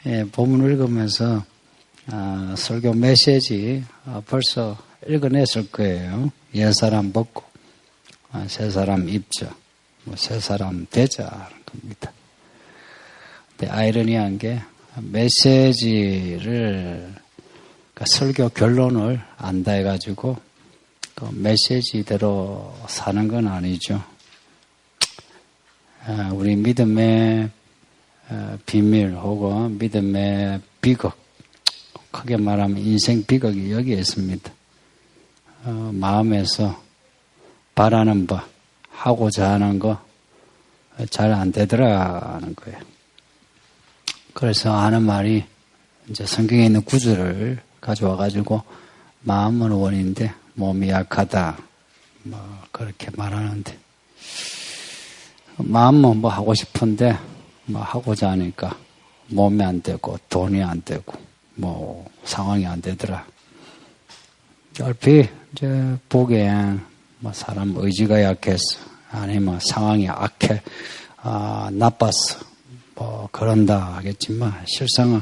예, 본문 읽으면서 설교 메시지 벌써 읽어냈을 거예요. 옛사람 벗고 새사람 입자, 새사람 되자 하는 겁니다. 근데 아이러니한 게 메시지를 그러니까 설교 결론을 안다 해가지고 그 메시지대로 사는 건 아니죠. 우리 믿음의 비밀 혹은 믿음의 비극, 크게 말하면 인생 비극이 여기에 있습니다. 마음에서 바라는 바, 하고자 하는 거 잘 안 되더라 하는 거예요. 그래서 하는 말이 이제 성경에 있는 구절을 가져와가지고 마음은 원인데 몸이 약하다, 그렇게 말하는데 마음은 뭐 하고 싶은데 하고자 하니까 몸이 안 되고 돈이 안 되고 상황이 안 되더라. 얼핏 이제 보기엔 사람 의지가 약해서 아니면 상황이 악해 나빴어 그런다 하겠지만 실상은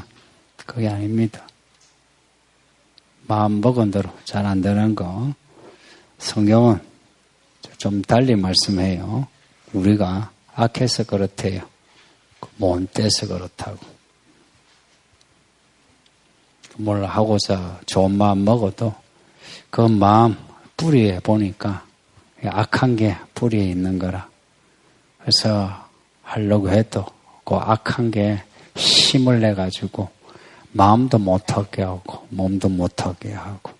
그게 아닙니다. 마음 먹은 대로 잘 안 되는 거 성경은 좀 달리 말씀해요. 우리가 악해서 그렇대요. 못 떼서 그렇다고. 뭘 하고자 좋은 마음 먹어도 그 마음 뿌리에 보니까 악한 게 뿌리에 있는 거라. 그래서 하려고 해도 그 악한 게 힘을 내가지고 마음도 못하게 하고 몸도 못하게 하고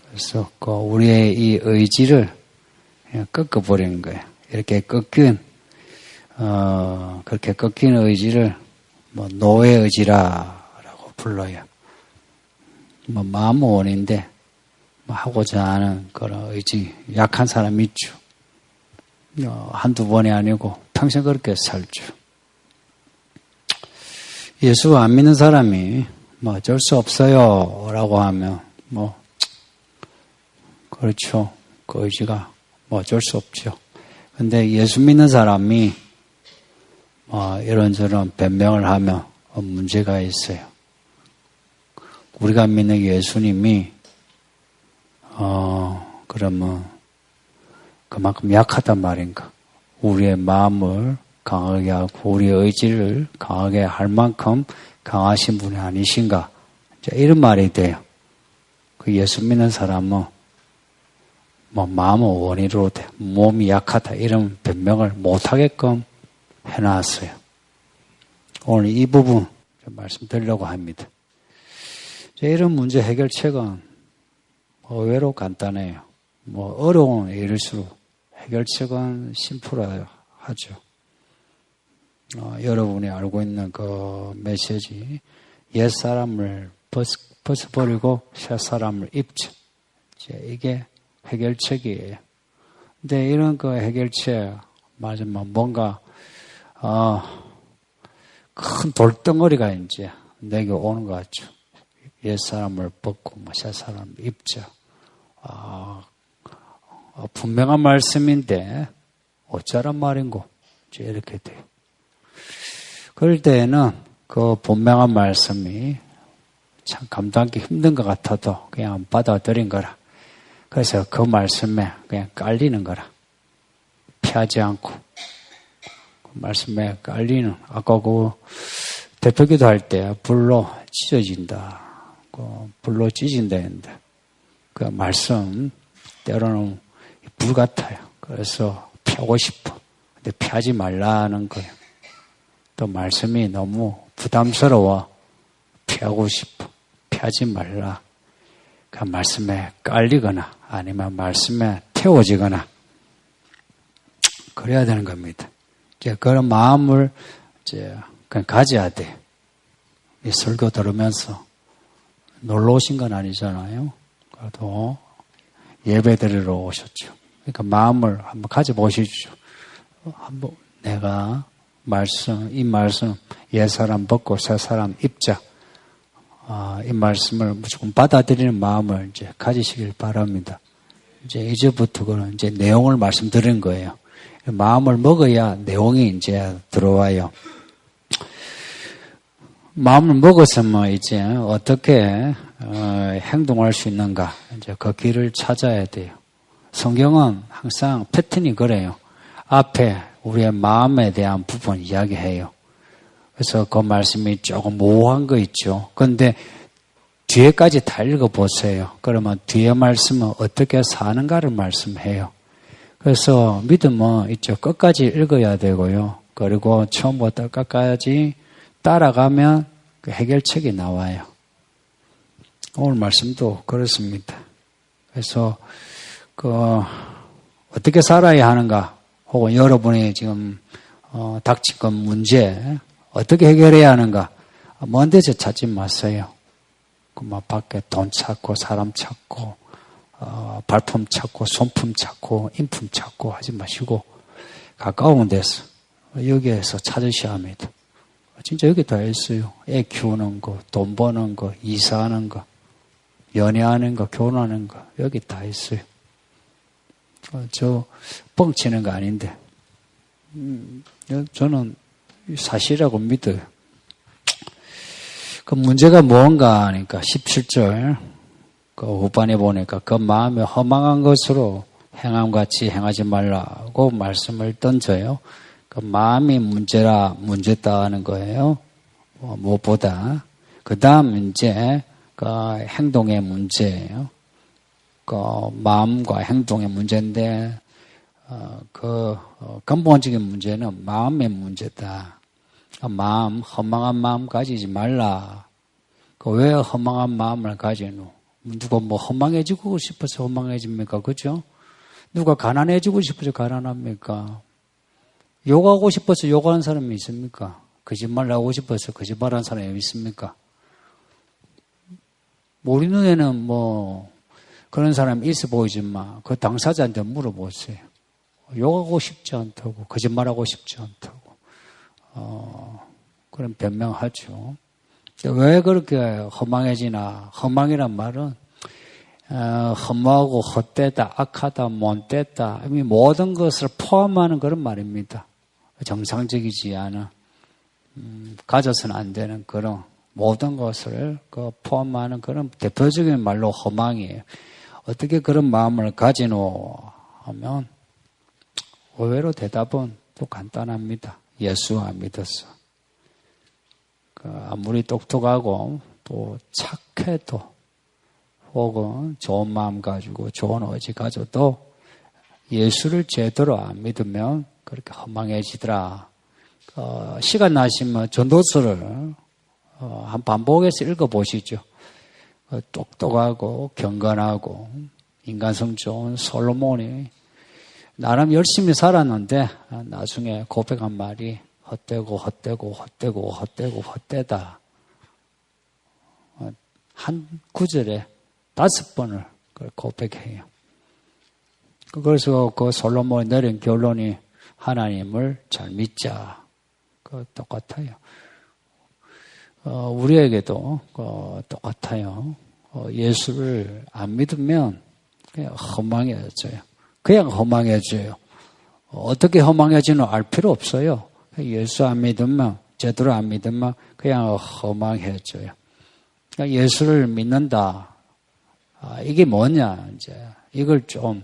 그래서 그 우리의 이 의지를 그냥 꺾어버리는 거예요. 이렇게 꺾인 그렇게 꺾인 의지를 노예 의지라고 불러요. 마음은 원인데 하고자 하는 그런 의지 약한 사람이 있죠. 한두 번이 아니고 평생 그렇게 살죠. 예수 안 믿는 사람이 어쩔 수 없어요 라고 하면 그렇죠. 그 의지가 어쩔 수 없죠. 근데 예수 믿는 사람이 이런저런 변명을 하면 문제가 있어요. 우리가 믿는 예수님이 그러면 그만큼 약하단 말인가? 우리의 마음을 강하게 하고 우리의 의지를 강하게 할 만큼 강하신 분이 아니신가? 이런 말이 돼요. 그 예수 믿는 사람은 마음은 원인으로 돼. 몸이 약하다 이런 변명을 못하게끔 해놨어요. 오늘 이 부분 좀 말씀드리려고 합니다. 이런 문제 해결책은 의외로 간단해요. 어려운 일일수록 해결책은 심플하죠. 여러분이 알고 있는 그 메시지, 옛사람을 벗어버리고 새사람을 입자. 이게 해결책이에요. 근데 이런 그 해결책, 맞으면 뭔가, 큰 돌덩어리가 이제 내게 오는 것 같죠. 옛사람을 벗고 새사람을 입자. 분명한 말씀인데, 어쩌란 말인고. 이렇게 돼요. 그럴 때에는 그 분명한 말씀이 참 감당하기 힘든 것 같아도 그냥 받아들인 거라. 그래서 그 말씀에 그냥 깔리는 거라. 피하지 않고. 그 말씀에 깔리는, 아까 그 대표기도 할 때 불로 찢어진다. 불로 찢어진다 했는데, 그 말씀, 때로는 불 같아요. 그래서 피하고 싶어. 근데 피하지 말라는 거예요. 또 말씀이 너무 부담스러워. 피하고 싶어. 피하지 말라. 그 말씀에 깔리거나 아니면 말씀에 태워지거나 그래야 되는 겁니다. 이제 그런 마음을 이제 그냥 가져야 돼. 이 설교 들으면서 놀러 오신 건 아니잖아요. 그래도 예배 드리러 오셨죠. 그러니까 마음을 한번 가져보시죠. 한번 내가 이 말씀, 옛사람 벗고 새사람 입자. 이 말씀을 무조건 받아들이는 마음을 이제 가지시길 바랍니다. 이제부터는 이제 내용을 말씀드리는 거예요. 마음을 먹어야 내용이 이제 들어와요. 마음을 먹었으면 이제 어떻게 행동할 수 있는가, 이제 그 길을 찾아야 돼요. 성경은 항상 패턴이 그래요. 앞에 우리의 마음에 대한 부분 이야기해요. 그래서 그 말씀이 조금 모호한 거 있죠. 그런데 뒤에까지 다 읽어보세요. 그러면 뒤에 말씀은 어떻게 사는가를 말씀해요. 그래서 믿음은 이쪽 끝까지 읽어야 되고요. 그리고 처음부터 끝까지 따라가면 그 해결책이 나와요. 오늘 말씀도 그렇습니다. 그래서 어떻게 살아야 하는가, 혹은 여러분이 지금 닥친 건 문제 어떻게 해결해야 하는가, 먼 데서 찾지 마세요. 막 밖에 돈 찾고 사람 찾고 발품 찾고 손품 찾고 인품 찾고 하지 마시고 가까운 데서 여기에서 찾으셔야 합니다. 진짜 여기 다 있어요. 애 키우는 거, 돈 버는 거, 이사하는 거, 연애하는 거, 결혼하는 거, 여기 다 있어요. 저 뻥치는 거 아닌데 저는 사실이라고 믿어요. 그 문제가 뭔가 하니까 17절 그 후반에 보니까 그 마음에 허망한 것으로 행함같이 행하지 말라고 말씀을 던져요. 그 마음이 문제다 하는 거예요. 무엇보다. 그 다음 이제 그 행동의 문제예요. 그 마음과 행동의 문제인데 근본적인 문제는 마음의 문제다. 마음, 허망한 마음 가지지 말라. 왜 허망한 마음을 가지노? 누가 허망해지고 싶어서 허망해집니까? 그죠? 누가 가난해지고 싶어서 가난합니까? 욕하고 싶어서 욕하는 사람이 있습니까? 거짓말하고 싶어서 거짓말하는 사람이 있습니까? 우리 눈에는 그런 사람이 있어 보이지만 그 당사자한테 물어보세요. 욕하고 싶지 않다고, 거짓말하고 싶지 않다고. 그런 변명하죠. 왜 그렇게 허망해지나? 허망이란 말은 허무하고 헛되다, 악하다, 못됐다, 이미 모든 것을 포함하는 그런 말입니다. 정상적이지 않은, 가져서는 안 되는 그런 모든 것을 포함하는 그런 대표적인 말로 허망이에요. 어떻게 그런 마음을 가지노 하면 의외로 대답은 또 간단합니다. 예수 안 믿었어. 아무리 똑똑하고 또 착해도 혹은 좋은 마음 가지고 좋은 의지 가져도 예수를 제대로 안 믿으면 그렇게 허망해지더라. 시간 나시면 전도서를 한 반복해서 읽어보시죠. 똑똑하고 경건하고 인간성 좋은 솔로몬이 나름 열심히 살았는데 나중에 고백한 말이 헛되다. 한 구절에 5번을 고백해요. 그래서 그 솔로몬이 내린 결론이 하나님을 잘 믿자. 똑같아요. 우리에게도 똑같아요. 예수를 안 믿으면 그냥 허망해져요. 그냥 허망해져요. 어떻게 허망해지는 알 필요 없어요. 예수 안 믿으면, 제대로 안 믿으면 그냥 허망해져요. 그러니까 예수를 믿는다. 이게 뭐냐, 이제. 이걸 좀,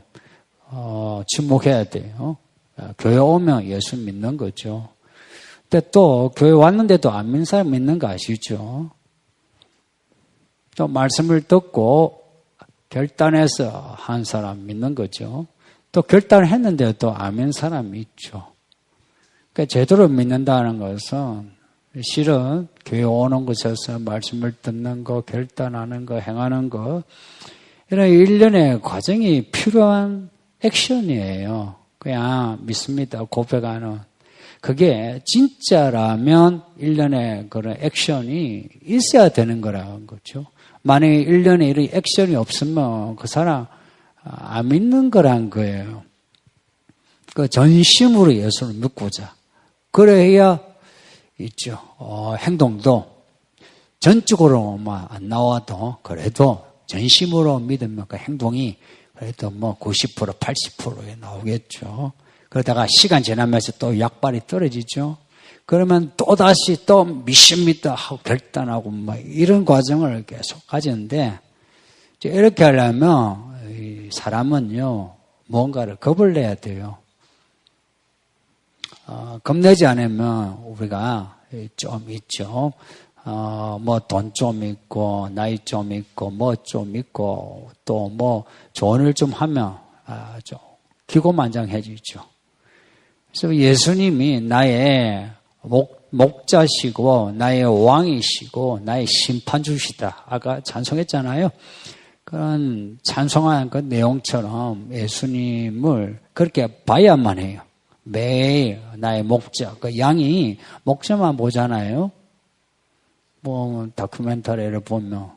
주목해야 돼요. 교회 오면 예수 믿는 거죠. 근데 또, 교회 왔는데도 안 믿는 사람 믿는 거 아시죠? 또 말씀을 듣고 결단해서 한 사람 믿는 거죠. 또 결단을 했는데 또 안 믿는 사람이 있죠. 그러니까 제대로 믿는다는 것은 실은 교회 오는 곳에서 말씀을 듣는 거, 결단하는 거, 행하는 거 이런 일련의 과정이 필요한 액션이에요. 그냥 믿습니다. 고백하는. 그게 진짜라면 일련의 그런 액션이 있어야 되는 거라는 거죠. 만약에 일련의 이런 액션이 없으면 그 사람 안 믿는 거란 거예요. 그 전심으로 예수를 믿고자. 그래야 있죠. 행동도 전적으로만 안 나와도 그래도 전심으로 믿으면 그 행동이 그래도 90%, 80%에 나오겠죠. 그러다가 시간 지나면서 또 약발이 떨어지죠. 그러면 또다시 또 믿습니다 하고 결단하고 뭐 이런 과정을 계속 가지는데 이렇게 하려면 사람은요 뭔가를 겁을 내야 돼요. 겁내지 않으면 우리가 좀 있죠. 뭐 돈 좀 있고 나이 좀 있고 뭐 좀 있고 또 뭐 좋은 일 좀 하면 좀 기고만장해지죠. 그래서 예수님이 나의 목자시고 나의 왕이시고 나의 심판주시다. 아까 찬송했잖아요. 그런 찬송한 그 내용처럼 예수님을 그렇게 봐야만 해요. 매일 나의 목자, 그 양이 목자만 보잖아요. 뭐 다큐멘터리를 보면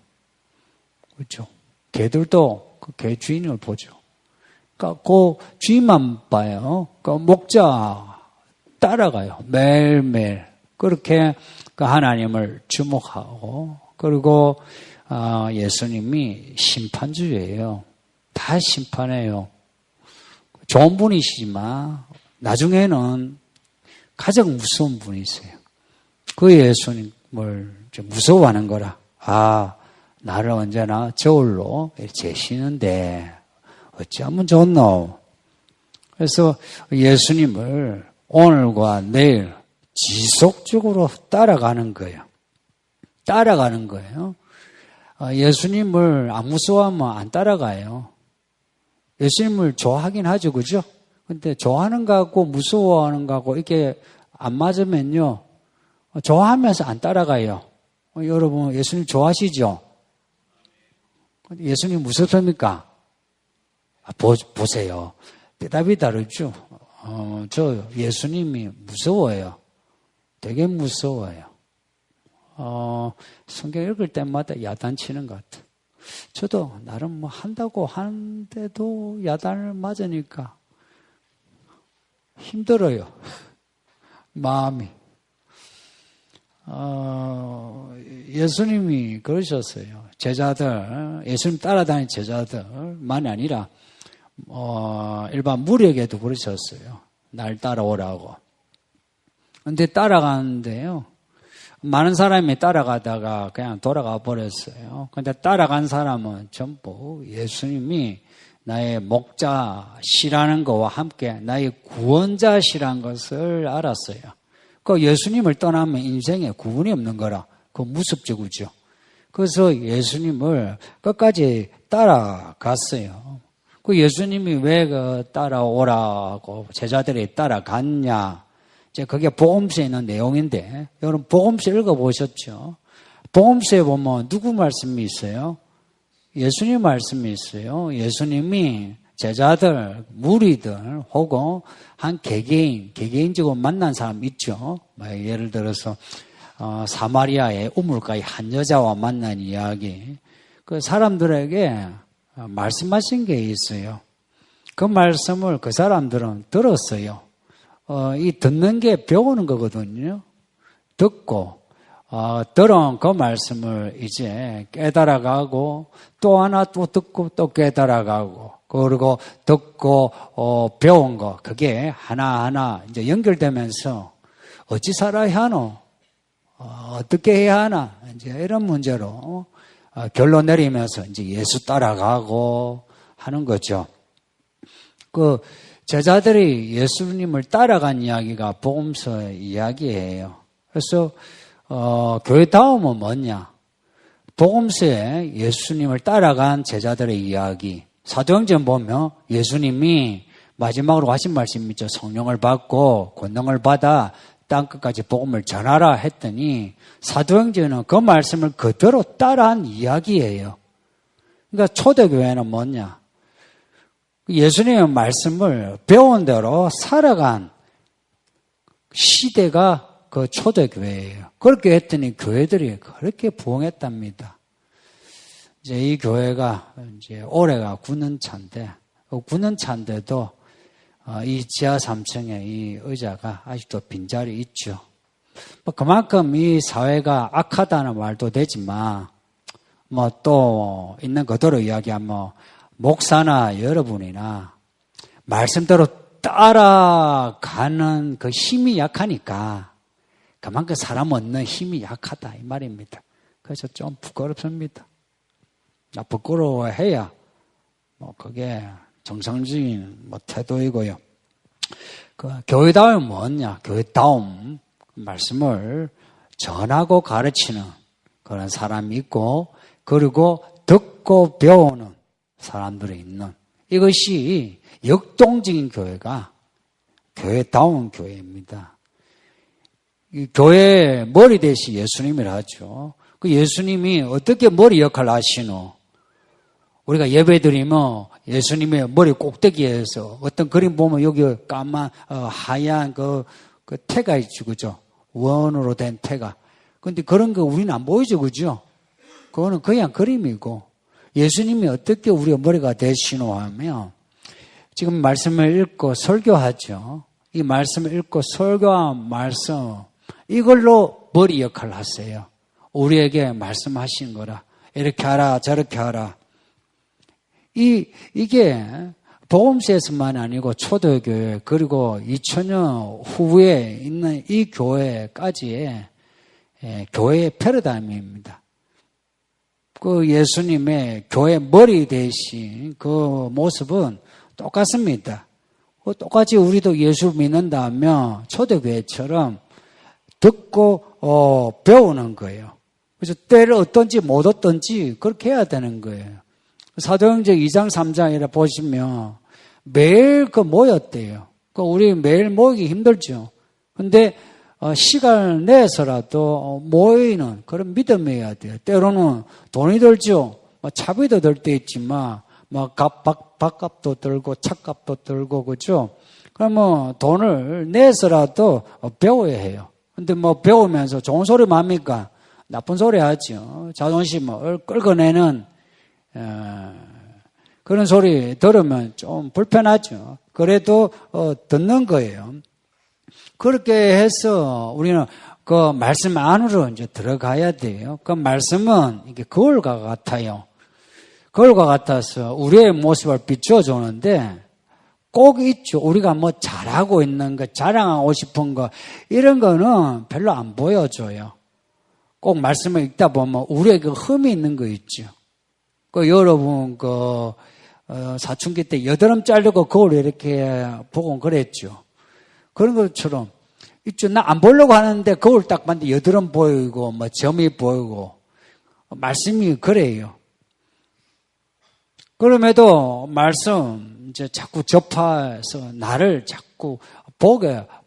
그렇죠. 개들도 그 개 주인을 보죠. 그러니까 그 주인만 봐요. 그 목자 따라가요. 매일매일 그렇게 그 하나님을 주목하고 그리고 예수님이 심판주예요. 다 심판해요. 좋은 분이시지만 나중에는 가장 무서운 분이세요. 그 예수님을 무서워하는 거라. 나를 언제나 저울로 재시는데 어찌하면 좋노. 그래서 예수님을 오늘과 내일 지속적으로 따라가는 거예요. 따라가는 거예요. 예수님을 안 무서워하면 안 따라가요. 예수님을 좋아하긴 하죠, 그죠? 근데 좋아하는 거하고 무서워하는 거하고 이게 안 맞으면요, 좋아하면서 안 따라가요. 여러분, 예수님 좋아하시죠? 예수님 무섭습니까? 보세요. 대답이 다르죠? 저 예수님이 무서워요. 되게 무서워요. 성경 읽을 때마다 야단치는 것 같아요. 저도 나름 뭐 한다고 하는데도 야단을 맞으니까 힘들어요. 마음이. 예수님이 그러셨어요. 제자들, 예수님 따라다니는 제자들만이 아니라 일반 무리에게도 그러셨어요. 날 따라오라고. 근데 따라가는데요. 많은 사람이 따라가다가 그냥 돌아가 버렸어요. 근데 따라간 사람은 전부 예수님이 나의 목자시라는 것과 함께 나의 구원자시라는 것을 알았어요. 그 예수님을 떠나면 인생에 구원이 없는 거라. 그거 무섭죠, 그죠? 그래서 예수님을 끝까지 따라갔어요. 그 예수님이 왜 따라오라고 제자들이 따라갔냐? 이제 그게 복음서에 있는 내용인데, 여러분 복음서 읽어보셨죠? 복음서에 보면 누구 말씀이 있어요? 예수님 말씀이 있어요. 예수님이 제자들, 무리들 혹은 한 개개인적으로 만난 사람 있죠. 예를 들어서 사마리아의 우물가의 한 여자와 만난 이야기. 그 사람들에게 말씀하신 게 있어요. 그 말씀을 그 사람들은 들었어요. 이 듣는 게 배우는 거거든요. 듣고 들은 그 말씀을 이제 깨달아가고 또 하나 또 듣고 또 깨달아가고 그리고 듣고 배운 거 그게 하나하나 이제 연결되면서 어찌 살아야 하노? 어떻게 해야 하나? 이제 이런 문제로 결론 내리면서 이제 예수 따라가고 하는 거죠. 그 제자들이 예수님을 따라간 이야기가 복음서의 이야기예요. 그래서 교회 다음은 뭐냐? 복음서에 예수님을 따라간 제자들의 이야기. 사도행전 보면 예수님이 마지막으로 하신 말씀이 있죠. 성령을 받고 권능을 받아 땅끝까지 복음을 전하라 했더니 사도행전은 그 말씀을 그대로 따라한 이야기예요. 그러니까 초대교회는 뭐냐? 예수님의 말씀을 배운 대로 살아간 시대가 그 초대교회예요. 그렇게 했더니 교회들이 그렇게 부흥했답니다. 이제 이 교회가 이제 올해가 9년 차인데, 9년 차인데도 이 지하 3층에 이 의자가 아직도 빈자리 있죠. 그만큼 이 사회가 악하다는 말도 되지만, 뭐 또 있는 그대로 이야기하면 목사나 여러분이나 말씀대로 따라가는 그 힘이 약하니까 그만큼 사람 얻는 힘이 약하다 이 말입니다. 그래서 좀 부끄럽습니다. 부끄러워해야 그게 정상적인 태도이고요. 그 교회다움이 뭐냐? 교회다움 말씀을 전하고 가르치는 그런 사람이 있고, 그리고 듣고 배우는 사람들이 있는, 이것이 역동적인 교회가 교회다운 교회입니다. 이 교회의 머리 대신 예수님이라 하죠. 그 예수님이 어떻게 머리 역할을 하시노? 우리가 예배드리면 예수님의 머리 꼭대기에서 어떤 그림 보면 여기 까만 하얀 그 태가 있죠, 그죠? 원으로 된 태가. 근데 그런 거 우리는 안 보이죠, 그죠? 그거는 그냥 그림이고, 예수님이 어떻게 우리의 머리가 되시노 하면, 지금 말씀을 읽고 설교하죠. 이 말씀을 읽고 설교한 말씀, 이걸로 머리 역할을 하세요. 우리에게 말씀하신 거라. 이렇게 하라, 저렇게 하라. 이게 복음서에서만 아니고 초대교회, 그리고 2000년 후에 있는 이 교회까지의 교회의 패러다임입니다. 그 예수님의 교회 머리 대신 그 모습은 똑같습니다. 똑같이 우리도 예수 믿는다면 초대교회처럼 듣고 배우는 거예요. 그래서 때를 얻든지 못 얻든지 그렇게 해야 되는 거예요. 사도행전 2장 3장이라 보시면 매일 모였대요. 우리 매일 모이기 힘들죠. 근데 시간을 내서라도 모이는 그런 믿음이어야 돼요. 때로는 돈이 들죠. 차비도 들 때 있지만 밥값도 들고 차값도 들고 그죠. 그러면 돈을 내서라도 배워야 해요. 근데 배우면서 좋은 소리만 합니까? 나쁜 소리 하죠. 자존심을 끌어내는 그런 소리 들으면 좀 불편하죠. 그래도 듣는 거예요. 그렇게 해서 우리는 그 말씀 안으로 이제 들어가야 돼요. 그 말씀은 이게 거울과 같아요. 거울과 같아서 우리의 모습을 비춰주는데 꼭 있죠. 우리가 잘하고 있는 거, 자랑하고 싶은 거, 이런 거는 별로 안 보여줘요. 꼭 말씀을 읽다 보면 우리에게 흠이 있는 거 있죠. 여러분, 사춘기 때 여드름 자르고 거울에 이렇게 보고 그랬죠. 그런 것처럼, 있죠. 나 안 보려고 하는데 거울 딱 봤는데 여드름 보이고, 점이 보이고, 말씀이 그래요. 그럼에도 말씀, 이제 자꾸 접해서 나를 자꾸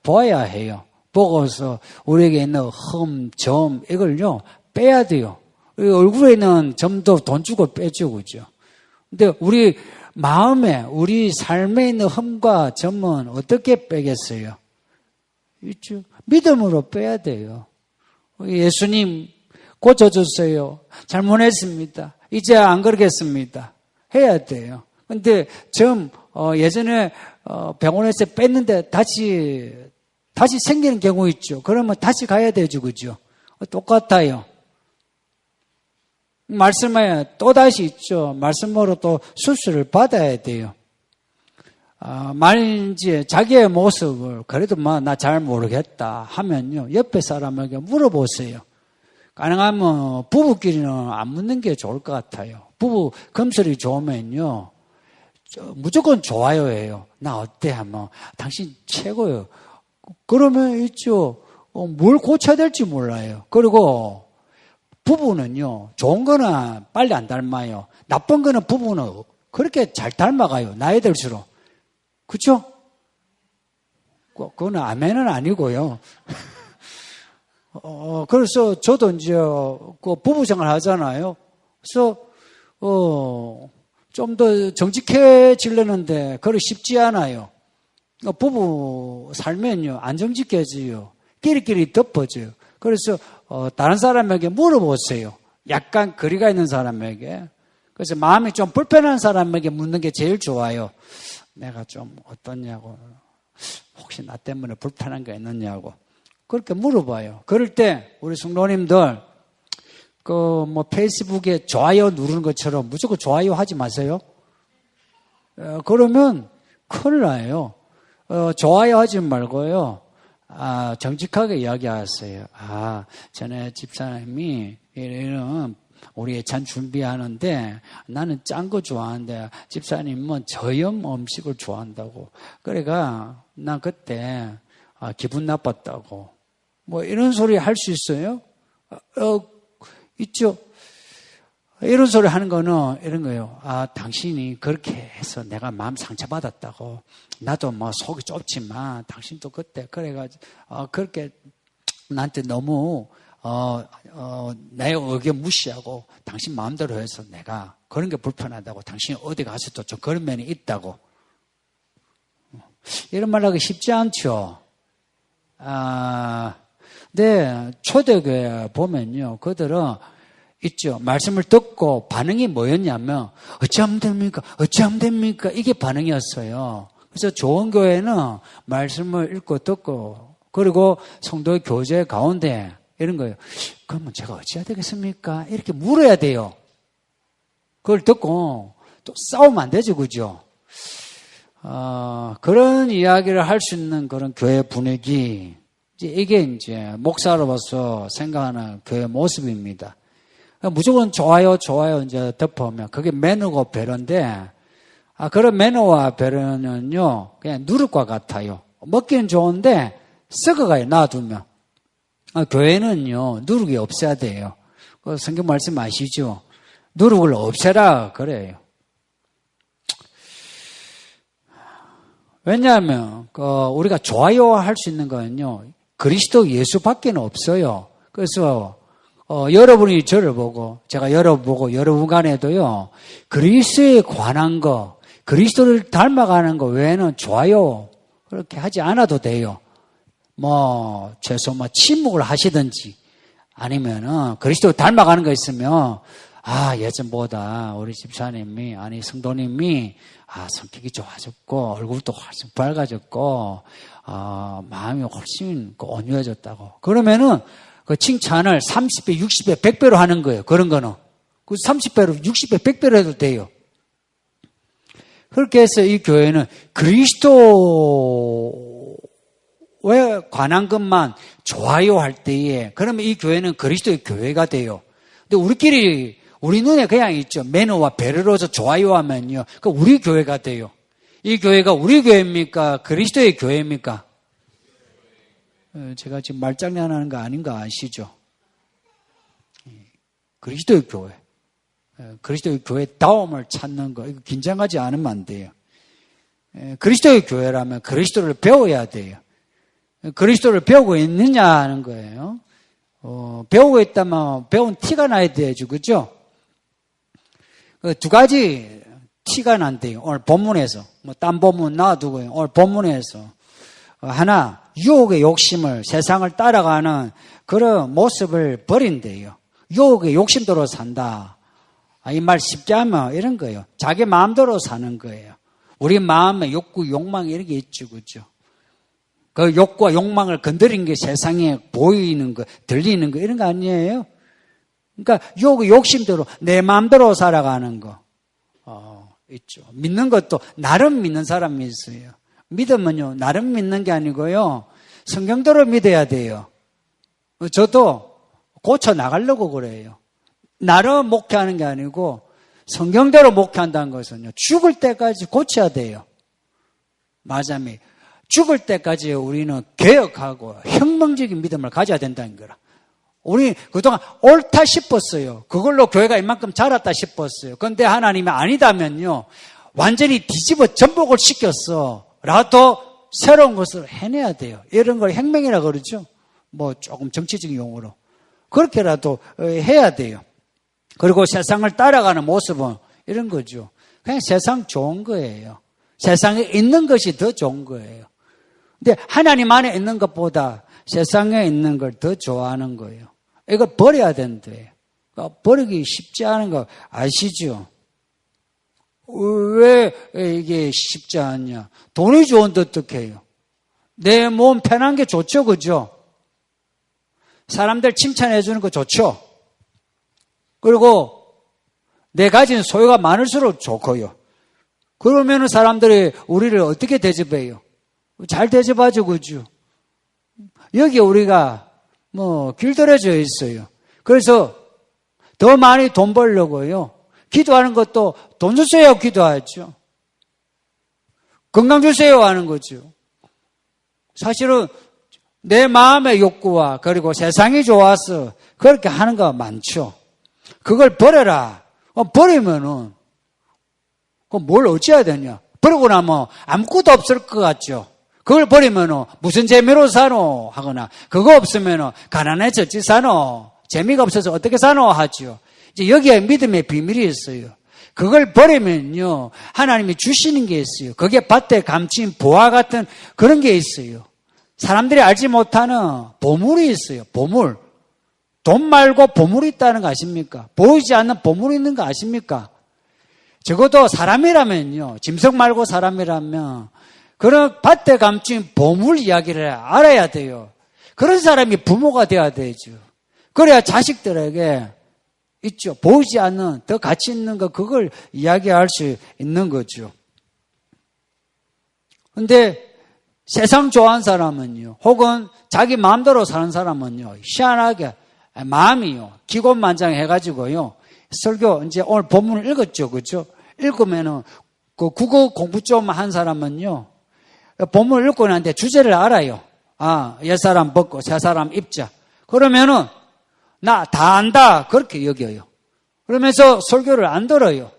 보아야 해요. 보고서 우리에게 있는 흠, 점, 이걸요, 빼야 돼요. 얼굴에 있는 점도 돈 주고 빼죠, 그죠? 근데 우리 마음에, 우리 삶에 있는 흠과 점은 어떻게 빼겠어요? 있죠. 믿음으로 빼야 돼요. 예수님, 고쳐주세요. 잘못했습니다. 이제 안 그러겠습니다. 해야 돼요. 근데 예전에 병원에서 뺐는데 다시 생기는 경우 있죠. 그러면 다시 가야 되죠, 그죠? 똑같아요. 말씀에 또다시 있죠. 말씀으로 또 수술을 받아야 돼요. 말인지 자기의 모습을 그래도 나 잘 모르겠다 하면요. 옆에 사람에게 물어보세요. 가능하면 부부끼리는 안 묻는 게 좋을 것 같아요. 부부 금슬이 좋으면요. 무조건 좋아요예요. 나 어때? 하면 당신 최고요. 그러면 있죠. 뭘 고쳐야 될지 몰라요. 그리고 부부는요, 좋은 거는 빨리 안 닮아요. 나쁜 거는 부부는 그렇게 잘 닮아가요. 나이 들수록. 그쵸? 그거는 아멘은 아니고요. 그래서 저도 이제 부부 생활 하잖아요. 그래서, 좀 더 정직해지려는데, 그게 쉽지 않아요. 부부 살면요, 안 정직해져요. 끼리끼리 덮어져요. 그래서 다른 사람에게 물어보세요. 약간 거리가 있는 사람에게. 그래서 마음이 좀 불편한 사람에게 묻는 게 제일 좋아요. 내가 좀 어떠냐고. 혹시 나 때문에 불편한 거 있느냐고. 그렇게 물어봐요. 그럴 때 우리 성도님들 페이스북에 좋아요 누르는 것처럼 무조건 좋아요 하지 마세요. 그러면 큰일 나요. 좋아요 하지 말고요. 정직하게 이야기하세요. 전에 집사님이 이런 우리 예찬 준비하는데 나는 짠 거 좋아하는데 집사님은 저염 음식을 좋아한다고. 그러니까 난 그때 기분 나빴다고. 뭐 이런 소리 할 수 있어요? 있죠. 이런 소리 하는 거는 이런 거예요. 당신이 그렇게 해서 내가 마음 상처받았다고. 나도 뭐 속이 좁지만 당신도 그때 그래가지고 그렇게 나한테 너무 내 의견 무시하고 당신 마음대로 해서 내가 그런 게 불편하다고. 당신이 어디 가서도 좀 그런 면이 있다고. 이런 말 하기 쉽지 않죠. 네, 초대교회 보면요, 그들은 있죠. 말씀을 듣고 반응이 뭐였냐면 어찌하면 됩니까? 어찌하면 됩니까? 이게 반응이었어요. 그래서 좋은 교회는 말씀을 읽고 듣고 그리고 성도의 교제 가운데 이런 거예요. 그러면 제가 어찌해야 되겠습니까? 이렇게 물어야 돼요. 그걸 듣고 또 싸우면 안 되죠, 그죠? 그런 이야기를 할 수 있는 그런 교회 분위기, 이게 이제 목사로서 생각하는 교회 모습입니다. 무조건 좋아요 이제 덮으면 그게 매너고 배려인데, 그런 매너와 배려는요, 그냥 누룩과 같아요. 먹기는 좋은데 썩어가요, 놔두면. 교회는요, 누룩이 없어야 돼요. 성경 말씀 아시죠? 누룩을 없애라 그래요. 왜냐하면 우리가 좋아요할 수 있는 거는요, 그리스도 예수밖에는 없어요. 그래서 여러분이 저를 보고 제가 여러분 보고 여러분 간에도요, 그리스도에 관한 거, 그리스도를 닮아가는 거 외에는 좋아요 그렇게 하지 않아도 돼요. 최소 침묵을 하시든지 아니면은 그리스도 닮아가는 거 있으면 예전보다 우리 집사님이 성도님이 성격이 좋아졌고 얼굴도 훨씬 밝아졌고 마음이 훨씬 온유해졌다고. 그러면은 그 칭찬을 30배, 60배, 100배로 하는 거예요. 그런 거는. 그 30배로, 60배, 100배로 해도 돼요. 그렇게 해서 이 교회는 그리스도에 관한 것만 좋아요 할 때에, 그러면 이 교회는 그리스도의 교회가 돼요. 근데 우리 눈에 그냥 있죠. 매너와 배려로서 좋아요 하면요, 그 우리 교회가 돼요. 이 교회가 우리 교회입니까? 그리스도의 교회입니까? 제가 지금 말장난하는 거 아닌 거 아시죠? 그리스도의 교회. 그리스도의 교회다움을 찾는 거, 이거 긴장하지 않으면 안 돼요. 그리스도의 교회라면 그리스도를 배워야 돼요. 그리스도를 배우고 있느냐 하는 거예요. 배우고 있다면 배운 티가 나야 되죠, 그죠? 두 가지 티가 난대요. 오늘 본문에서. 딴 본문 놔두고요. 오늘 본문에서. 하나, 유혹의 욕심을, 세상을 따라가는 그런 모습을 버린대요. 유혹의 욕심대로 산다. 이 말 쉽지 않으면 이런 거예요. 자기 마음대로 사는 거예요. 우리 마음에 욕구, 욕망 이런 게 있죠, 그죠? 그 욕구와 욕망을 건드린 게 세상에 보이는 거, 들리는 거 이런 거 아니에요? 그러니까 유혹의 욕심대로 내 마음대로 살아가는 거 있죠. 믿는 것도 나름 믿는 사람이 있어요. 믿으면요, 나름 믿는 게 아니고요, 성경대로 믿어야 돼요. 저도 고쳐 나가려고 그래요. 나름 목회하는 게 아니고 성경대로 목회한다는 것은요, 죽을 때까지 고쳐야 돼요. 맞아요. 죽을 때까지 우리는 개혁하고 혁명적인 믿음을 가져야 된다는 거라. 우리 그동안 옳다 싶었어요. 그걸로 교회가 이만큼 자랐다 싶었어요. 그런데 하나님이 아니다면요, 완전히 뒤집어 전복을 시켰어 라도 새로운 것을 해내야 돼요. 이런 걸 혁명이라고 그러죠. 조금 정치적인 용어로. 그렇게라도 해야 돼요. 그리고 세상을 따라가는 모습은 이런 거죠. 그냥 세상 좋은 거예요. 세상에 있는 것이 더 좋은 거예요. 근데 하나님 안에 있는 것보다 세상에 있는 걸 더 좋아하는 거예요. 이걸 버려야 된대요. 버리기 쉽지 않은 거 아시죠? 왜 이게 쉽지 않냐? 돈이 좋은데 어떻게 해요? 내 몸 편한 게 좋죠, 그죠? 사람들 칭찬해 주는 거 좋죠? 그리고 내 가진 소유가 많을수록 좋고요. 그러면은 사람들이 우리를 어떻게 대접해요? 잘 대접하죠, 그죠? 여기에 우리가 길들여져 있어요. 그래서 더 많이 돈 벌려고요. 기도하는 것도 돈 주세요 기도하죠. 건강 주세요 하는 거죠. 사실은 내 마음의 욕구와 그리고 세상이 좋아서 그렇게 하는 거 많죠. 그걸 버려라. 버리면은 뭘 어찌해야 되냐. 버리고 나면 아무것도 없을 것 같죠. 그걸 버리면은 무슨 재미로 사노 하거나 그거 없으면은 가난해졌지 사노. 재미가 없어서 어떻게 사노 하죠. 이제 여기에 믿음의 비밀이 있어요. 그걸 버리면요 하나님이 주시는 게 있어요. 그게 밭에 감춘 보화 같은 그런 게 있어요. 사람들이 알지 못하는 보물이 있어요. 보물. 돈 말고 보물이 있다는 거 아십니까? 보이지 않는 보물이 있는 거 아십니까? 적어도 사람이라면요. 짐승 말고 사람이라면 그런 밭에 감춘 보물 이야기를 알아야 돼요. 그런 사람이 부모가 돼야 되죠. 그래야 자식들에게 있죠. 보이지 않는 더 가치 있는 거 그걸 이야기할 수 있는 거죠. 근데 세상 좋아하는 사람은요. 혹은 자기 마음대로 사는 사람은요. 희한하게 마음이요. 기곤만장해가지고요. 설교 이제 오늘 본문을 읽었죠. 그렇죠? 읽으면은 그 국어 공부 좀 한 사람은요. 본문을 읽고 나는데 주제를 알아요. 옛사람 벗고 새사람 입자. 그러면은 나 다 안다 그렇게 여겨요. 그러면서 설교를 안 들어요.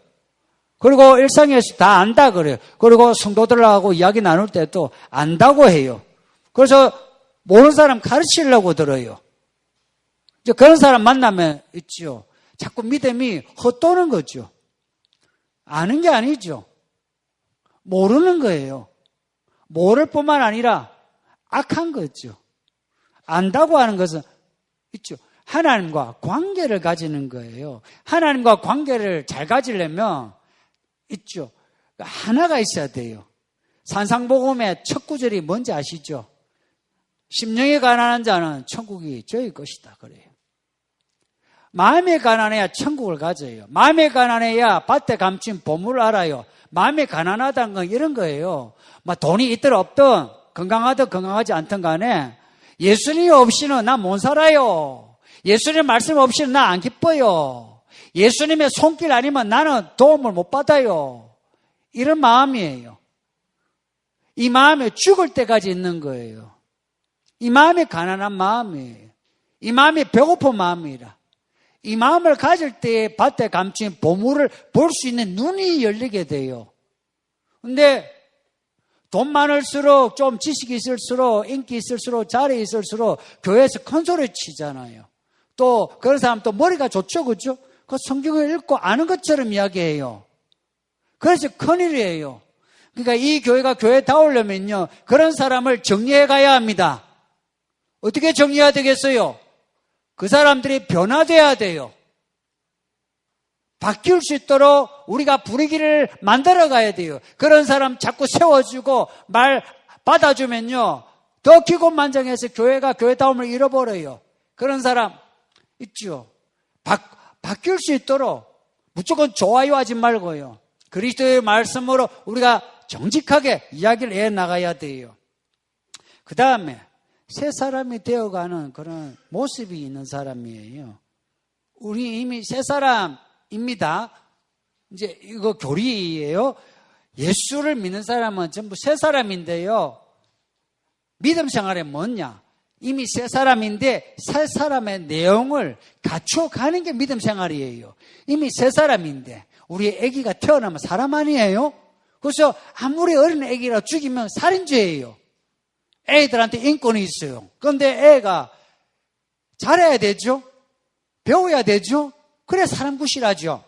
그리고 일상에서 다 안다 그래요. 그리고 성도들하고 이야기 나눌 때도 안다고 해요. 그래서 모르는 사람 가르치려고 들어요. 이제 그런 사람 만나면 있죠. 자꾸 믿음이 헛도는 거죠. 아는 게 아니죠. 모르는 거예요. 모를 뿐만 아니라 악한 거죠. 안다고 하는 것은 있죠. 하나님과 관계를 가지는 거예요. 하나님과 관계를 잘 가지려면 있죠. 하나가 있어야 돼요. 산상복음의 첫 구절이 뭔지 아시죠? 심령이 가난한 자는 천국이 저희 것이다 그래요. 마음이 가난해야 천국을 가져요. 마음이 가난해야 밭에 감춘 보물을 알아요. 마음이 가난하다는 건 이런 거예요. 돈이 있든 없든 건강하든 건강하지 않든 간에 예수님 없이는 나 못 살아요. 예수님 말씀 없이는 나 안 기뻐요. 예수님의 손길 아니면 나는 도움을 못 받아요. 이런 마음이에요. 이 마음이 죽을 때까지 있는 거예요. 이 마음이 가난한 마음이에요. 이 마음이 배고픈 마음이라. 이 마음을 가질 때 밭에 감춘 보물을 볼 수 있는 눈이 열리게 돼요. 근데 돈 많을수록 좀 지식이 있을수록 인기 있을수록 자리 있을수록 교회에서 큰 소리 치잖아요. 또 그런 사람 또 머리가 좋죠. 그렇죠? 그 성경을 읽고 아는 것처럼 이야기해요. 그래서 큰일이에요. 그러니까 이 교회가 교회다우려면요. 그런 사람을 정리해 가야 합니다. 어떻게 정리해야 되겠어요? 그 사람들이 변화돼야 돼요. 바뀔 수 있도록 우리가 분위기를 만들어 가야 돼요. 그런 사람 자꾸 세워주고 말 받아주면요. 더 기곤만장해서 교회가 교회다움을 잃어버려요. 그런 사람 있죠. 바뀔 수 있도록 무조건 좋아요 하지 말고요. 그리스도의 말씀으로 우리가 정직하게 이야기를 해나가야 돼요. 그 다음에 새 사람이 되어가는 그런 모습이 있는 사람이에요. 우리 이미 새 사람입니다. 이제 이거 교리예요. 예수를 믿는 사람은 전부 새 사람인데요. 믿음 생활에 뭐냐? 이미 새 사람인데 새 사람의 내용을 갖춰가는 게 믿음 생활이에요. 이미 새 사람인데 우리 아기가 태어나면 사람 아니에요? 그래서 아무리 어린 아기라 죽이면 살인죄예요. 애들한테 인권이 있어요. 그런데 애가 잘해야 되죠? 배워야 되죠? 그래 사람 구실하죠.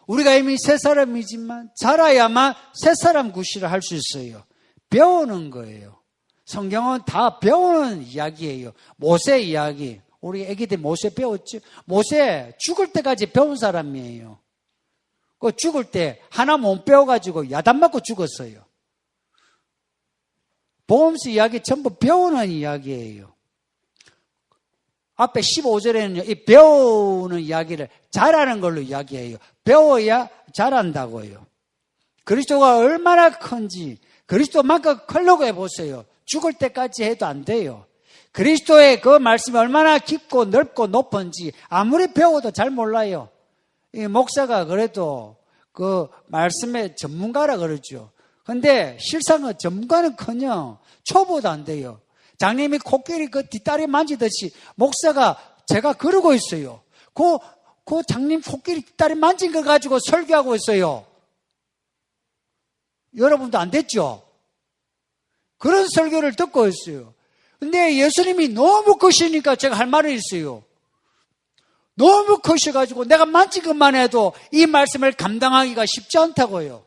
우리가 이미 새 사람이지만 자라야만 새 사람 구실을 할 수 있어요. 배우는 거예요. 성경은 다 배우는 이야기예요. 모세 이야기. 우리 애기들 모세 배웠죠? 모세 죽을 때까지 배운 사람이에요. 그 죽을 때 하나 못 배워가지고 야단 맞고 죽었어요. 보험수 이야기 전부 배우는 이야기예요. 앞에 15절에는요, 이 배우는 이야기를 잘하는 걸로 이야기해요. 배워야 잘한다고요. 그리스도가 얼마나 큰지, 그리스도만큼 크려고 해보세요. 죽을 때까지 해도 안 돼요. 그리스도의 그 말씀이 얼마나 깊고 넓고 높은지 아무리 배워도 잘 몰라요. 이 목사가 그래도 그 말씀의 전문가라 그러죠. 근데 실상은 전문가는커녕 초보도 안 돼요. 장님이 코끼리 그 뒷다리 만지듯이 목사가 제가 그러고 있어요. 그 장님 코끼리 뒷다리 만진 거 가지고 설교하고 있어요. 여러분도 안 됐죠? 그런 설교를 듣고 있어요. 근데 예수님이 너무 크시니까 제가 할 말이 있어요. 너무 크셔가지고 내가 만진 것만 해도 이 말씀을 감당하기가 쉽지 않다고요.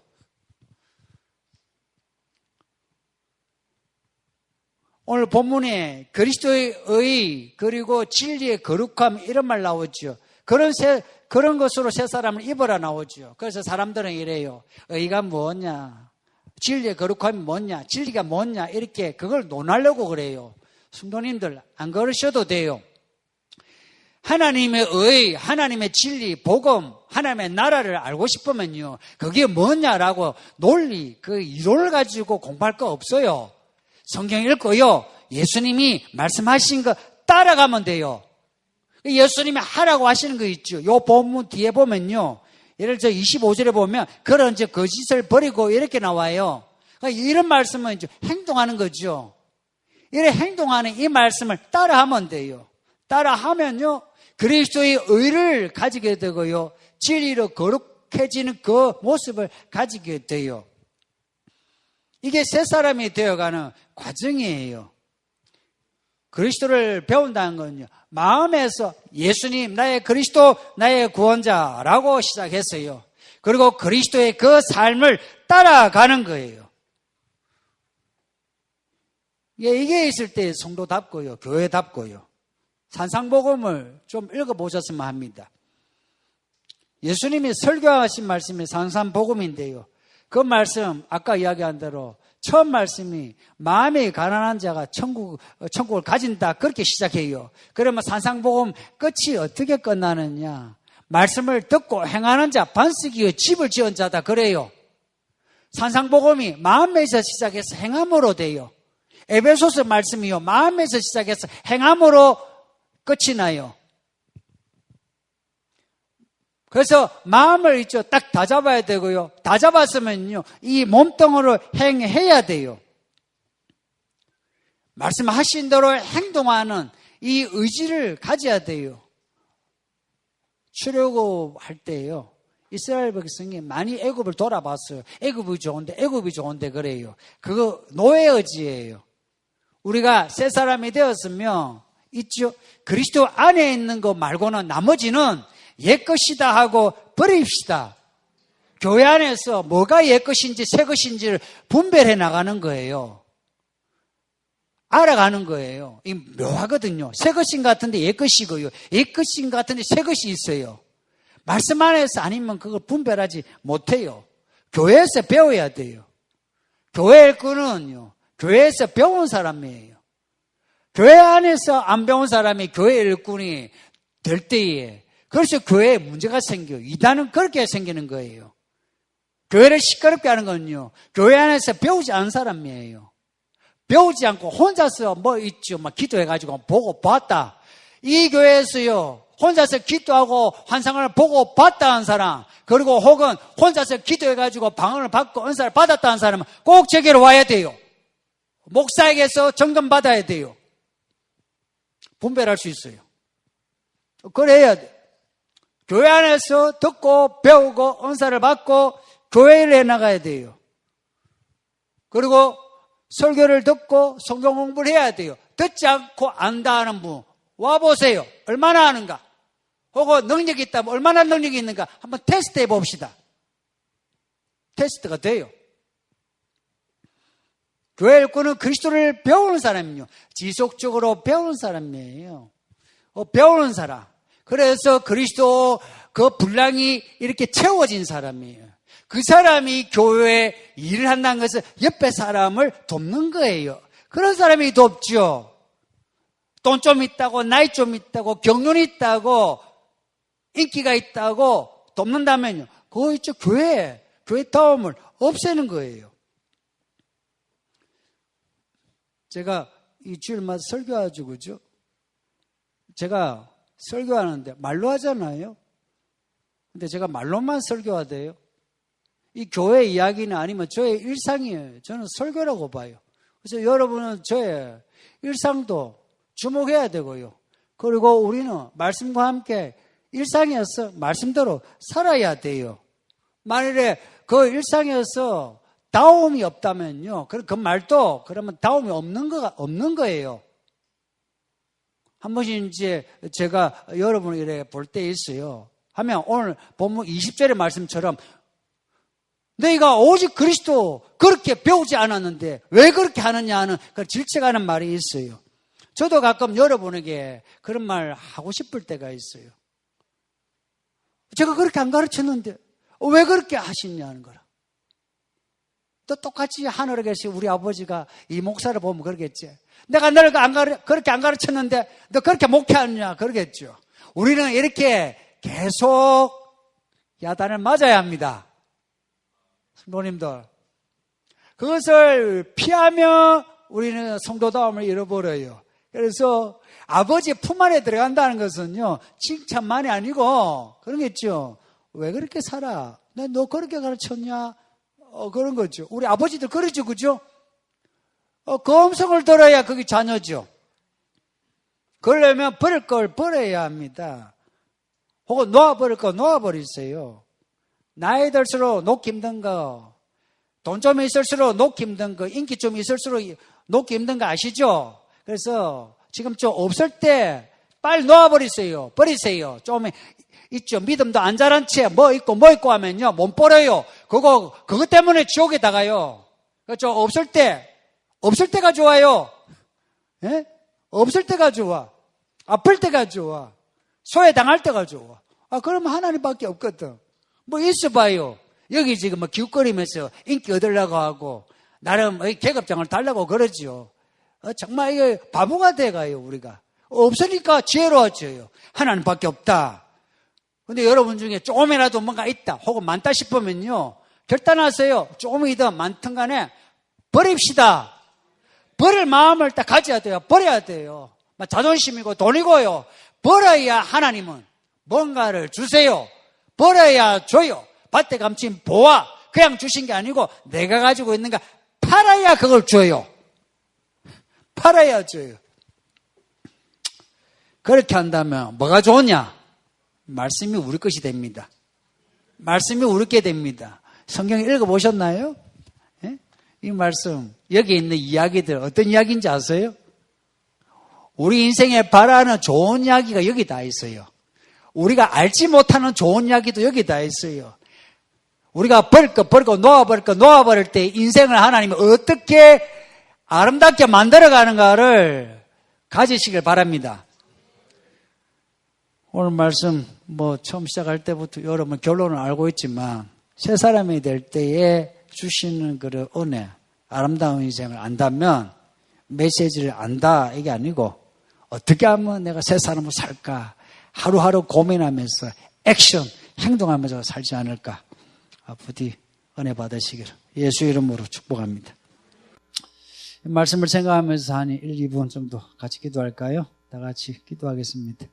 오늘 본문에 그리스도의 의 그리고 진리의 거룩함 이런 말 나오죠. 그런 것으로 새 사람을 입어라 나오죠. 그래서 사람들은 이래요. 의가 뭐냐? 진리의 거룩함이 뭐냐? 진리가 뭐냐? 이렇게 그걸 논하려고 그래요. 성도님들 안 그러셔도 돼요. 하나님의 의, 하나님의 진리, 복음, 하나님의 나라를 알고 싶으면요. 그게 뭐냐라고 논리, 그 이론을 가지고 공부할 거 없어요. 성경 읽고요. 예수님이 말씀하신 거 따라가면 돼요. 예수님이 하라고 하시는 거 있죠. 요 본문 뒤에 보면요. 예를 들어 25절에 보면 그런 거짓을 버리고 이렇게 나와요. 그러니까 이런 말씀은 이제 행동하는 거죠. 이래 행동하는 이 말씀을 따라하면 돼요. 따라하면요. 그리스도의 의를 가지게 되고요. 진리로 거룩해지는 그 모습을 가지게 돼요. 이게 새 사람이 되어가는 과정이에요. 그리스도를 배운다는 건요. 마음에서 예수님 나의 그리스도 나의 구원자라고 시작했어요. 그리고 그리스도의 그 삶을 따라가는 거예요. 이게 있을 때 성도답고요. 교회답고요. 산상복음을 좀 읽어보셨으면 합니다. 예수님이 설교하신 말씀이 산상복음인데요. 그 말씀 아까 이야기한 대로 처음 말씀이 마음이 가난한 자가 천국을 가진다 그렇게 시작해요. 그러면 산상복음 끝이 어떻게 끝나느냐? 말씀을 듣고 행하는 자 반석이여 집을 지은 자다 그래요. 산상복음이 마음에서 시작해서 행함으로 돼요. 에베소서 말씀이요. 마음에서 시작해서 행함으로 끝이 나요. 그래서 마음을 있죠. 딱 다 잡아야 되고요. 다 잡았으면요. 이 몸뚱으로 행해야 돼요. 말씀하신 대로 행동하는 이 의지를 가져야 돼요. 출애굽할 때요. 이스라엘 백성이 많이 애굽을 돌아봤어요. 애굽이 좋은데 그래요. 그거 노예 의지예요. 우리가 새 사람이 되었으면 있죠. 그리스도 안에 있는 거 말고는 나머지는 옛것이다 하고 버립시다. 교회 안에서 뭐가 옛것인지 새것인지를 분별해 나가는 거예요. 알아가는 거예요. 이 묘하거든요. 새것인 것 같은데 옛것이고요. 옛것인 것 같은데 새것이 있어요. 말씀 안에서 아니면 그걸 분별하지 못해요. 교회에서 배워야 돼요. 교회 일꾼은요. 교회에서 배운 사람이에요. 교회 안에서 안 배운 사람이 교회 일꾼이 될 때에 그래서 교회에 문제가 생겨요. 이단은 그렇게 생기는 거예요. 교회를 시끄럽게 하는 건요. 교회 안에서 배우지 않은 사람이에요. 배우지 않고 혼자서 뭐 있죠. 막 기도해가지고 보고 봤다. 이 교회에서요. 혼자서 기도하고 환상을 보고 봤다는 사람, 그리고 혹은 혼자서 기도해가지고 방언을 받고 은사를 받았다는 사람은 꼭 제게로 와야 돼요. 목사에게서 점검받아야 돼요. 분별할 수 있어요. 그래야 돼. 교회 안에서 듣고 배우고 은사를 받고 교회를 해나가야 돼요. 그리고 설교를 듣고 성경 공부를 해야 돼요. 듣지 않고 안다 하는 분 와보세요. 얼마나 아는가? 혹은 능력이 있다면 얼마나 능력이 있는가? 한번 테스트 해봅시다. 테스트가 돼요. 교회 일꾼은 그리스도를 배우는 사람이요. 지속적으로 배우는 사람이에요. 배우는 사람. 그래서 그리스도 그 분량이 이렇게 채워진 사람이에요. 그 사람이 교회에 일을 한다는 것은 옆에 사람을 돕는 거예요. 그런 사람이 돕죠. 돈 좀 있다고, 나이 좀 있다고, 경륜이 있다고, 인기가 있다고 돕는다면요. 그거 있죠. 교회 도움을 없애는 거예요. 제가 이 주일마다 설교하죠, 그죠? 제가 설교하는데 말로 하잖아요. 근데 제가 말로만 설교하대요. 이 교회 이야기는 아니면 저의 일상이에요. 저는 설교라고 봐요. 그래서 여러분은 저의 일상도 주목해야 되고요. 그리고 우리는 말씀과 함께 일상에서 말씀대로 살아야 돼요. 만일에 그 일상에서 다움이 없다면요. 그 말도 그러면 다움이 없는 거예요. 한 번씩 이제 제가 여러분을 이렇게 볼 때 있어요. 하면 오늘 본문 20절의 말씀처럼 너희가 오직 그리스도 그렇게 배우지 않았는데 왜 그렇게 하느냐 하는 그 질책하는 말이 있어요. 저도 가끔 여러분에게 그런 말 하고 싶을 때가 있어요. 제가 그렇게 안 가르쳤는데 왜 그렇게 하시냐는 거라. 또 똑같이 하늘에 계신 우리 아버지가 이 목사를 보면 그러겠지. 내가 너를 그렇게 안 가르쳤는데 너 그렇게 목회하느냐 그러겠죠. 우리는 이렇게 계속 야단을 맞아야 합니다. 성도님들, 그것을 피하며 우리는 성도다움을 잃어버려요. 그래서 아버지 품 안에 들어간다는 것은요, 칭찬만이 아니고 그런 게 있죠. 왜 그렇게 살아? 너 그렇게 가르쳤냐? 그런 거죠. 우리 아버지들 그러죠, 그죠? 그 음성을 들어야 그게 자녀죠. 그러려면 버릴 걸 버려야 합니다. 혹은 놓아버릴 거 놓아버리세요. 나이 들수록 놓기 힘든 거, 돈 좀 있을수록 놓기 힘든 거, 인기 좀 있을수록 놓기 힘든 거 아시죠? 그래서 지금 좀 없을 때 빨리 놓아버리세요. 버리세요. 좀 있죠. 믿음도 안 자란 채 뭐 있고 하면요. 못 버려요. 그것 때문에 지옥에 나가요. 그렇죠. 없을 때가 좋아요. 예? 없을 때가 좋아. 아플 때가 좋아. 소외당할 때가 좋아. 그러면 하나님밖에 없거든. 뭐 있어봐요. 여기 지금 뭐 기웃거리면서 인기 얻으려고 하고 나름 계급장을 달라고 그러지요. 정말 이게 바보가 돼가요 우리가. 없으니까 지혜로워져요. 하나님밖에 없다. 근데 여러분 중에 조금이라도 뭔가 있다 혹은 많다 싶으면요, 결단하세요. 조금이든 많든 간에 버립시다. 버릴 마음을 딱 가져야 돼요. 버려야 돼요. 자존심이고 돈이고요. 버려야 하나님은 뭔가를 주세요. 버려야 줘요. 밭에 감친 보화 그냥 주신 게 아니고 내가 가지고 있는 거 팔아야 그걸 줘요. 팔아야 줘요. 그렇게 한다면 뭐가 좋냐? 말씀이 우리 것이 됩니다. 말씀이 우리 게 됩니다. 성경 읽어보셨나요? 예? 이 말씀, 여기 있는 이야기들 어떤 이야기인지 아세요? 우리 인생에 바라는 좋은 이야기가 여기 다 있어요. 우리가 알지 못하는 좋은 이야기도 여기 다 있어요. 우리가 버릴 거 버리고 놓아버릴 때 인생을 하나님이 어떻게 아름답게 만들어가는가를 가지시길 바랍니다. 오늘 말씀 처음 시작할 때부터 여러분 결론을 알고 있지만 새 사람이 될 때에 주시는 그런 은혜, 아름다운 인생을 안다면 메시지를 안다 이게 아니고 어떻게 하면 내가 새 사람으로 살까 하루하루 고민하면서 액션, 행동하면서 살지 않을까. 부디 은혜 받으시기를 예수 이름으로 축복합니다. 이 말씀을 생각하면서 한 1, 2분 정도 같이 기도할까요? 다 같이 기도하겠습니다.